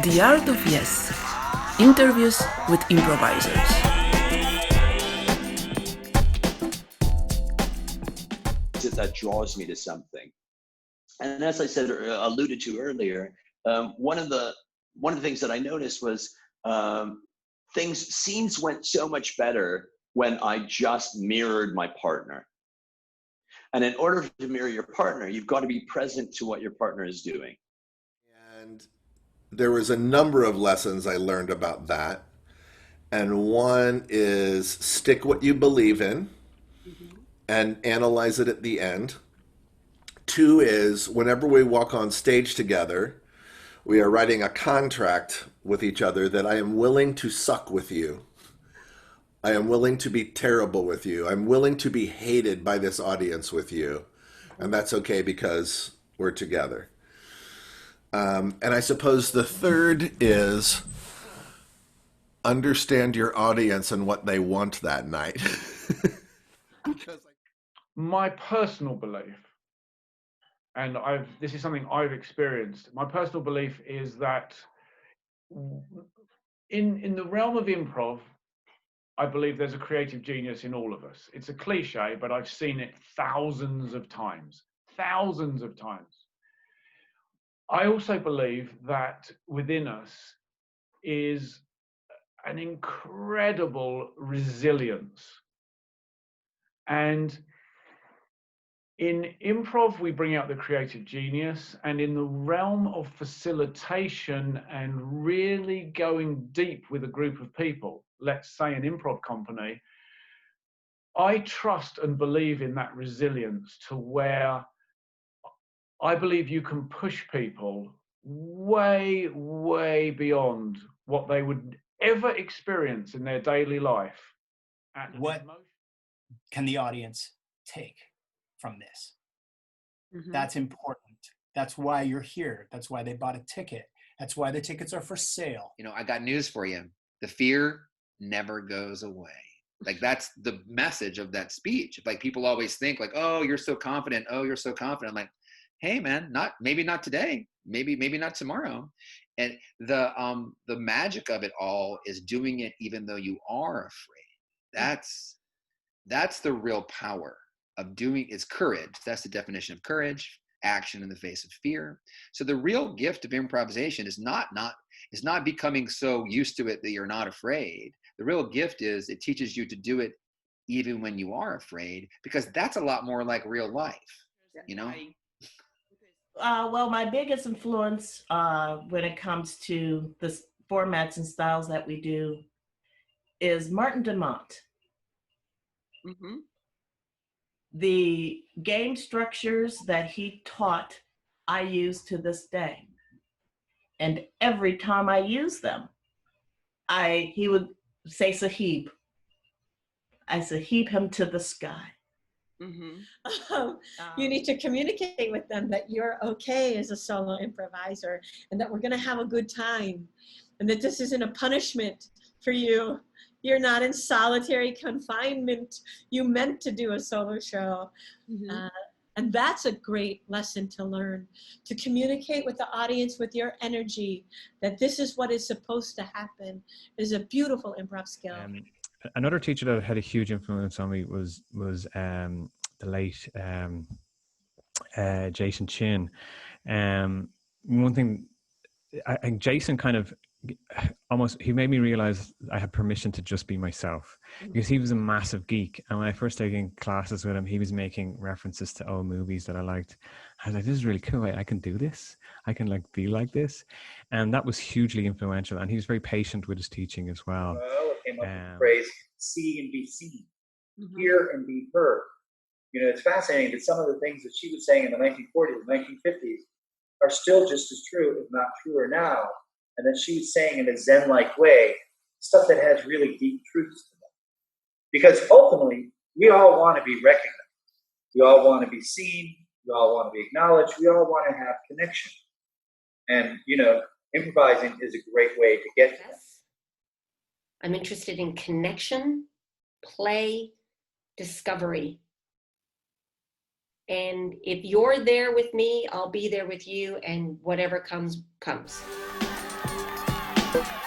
The Art of Yes. Interviews with improvisers. That draws me to something. And as I said, alluded to earlier, one of the things that I noticed was scenes went so much better when I just mirrored my partner. And in order to mirror your partner, you've got to be present to what your partner is doing. And there was a number of lessons I learned about that. And one is stick what you believe in and analyze it at the end. Two is whenever we walk on stage together, we are writing a contract with each other that I am willing to suck with you. I am willing to be terrible with you. I'm willing to be hated by this audience with you. And that's okay because we're together. And I suppose the third is understand your audience and what they want that night. My personal belief, and this is something I've experienced, my personal belief is that in the realm of improv, I believe there's a creative genius in all of us. It's a cliche, but I've seen it thousands of times. I also believe that within us is an incredible resilience. And in improv, we bring out the creative genius, and in the realm of facilitation and really going deep with a group of people, let's say an improv company, I trust and believe in that resilience to where I believe you can push people way, way beyond what they would ever experience in their daily life. What can the audience take from this? Mm-hmm. That's important. That's why you're here. That's why they bought a ticket. That's why the tickets are for sale. You know, I got news for you. The fear never goes away. Like, that's the message of that speech. Like, people always think like, oh, you're so confident. Oh, you're so confident. I'm like, hey man, maybe not today. Maybe not tomorrow. And the magic of it all is doing it even though you are afraid. That's the real power of doing. It's courage. That's the definition of courage. Action in the face of fear. So the real gift of improvisation is not becoming so used to it that you're not afraid. The real gift is it teaches you to do it even when you are afraid, because that's a lot more like real life, you know? Well, my biggest influence when it comes to the formats and styles that we do is Martin Dumont. Mm-hmm. The game structures that he taught, I use to this day. And every time I use them, he would say Sahib. I Sahib him to the sky. Mm-hmm. You need to communicate with them that you're okay as a solo improviser and that we're going to have a good time and that this isn't a punishment for you. You're not in solitary confinement. You meant to do a solo show. Mm-hmm. And that's a great lesson to learn, to communicate with the audience with your energy, that this is what is supposed to happen. It is a beautiful improv skill. Another teacher that had a huge influence on me was the late Jason Chin. One thing, Jason kind of he made me realize I had permission to just be myself, because he was a massive geek. And when I first started taking classes with him, he was making references to old movies that I liked. I was like, this is really cool. I can do this. I can be like this. And that was hugely influential. And he was very patient with his teaching as well. Came up with the phrase, see and be seen, hear and be heard. You know, it's fascinating that some of the things that she was saying in the 1940s, 1950s are still just as true, if not truer now. And that she was saying in a Zen-like way, stuff that has really deep truths to them. Because ultimately, we all want to be recognized. We all want to be seen. We all want to be acknowledged. We all want to have connection. And, you know, improvising is a great way to get to that. I'm interested in connection, play, discovery. And if you're there with me, I'll be there with you, and whatever comes, comes. Bye.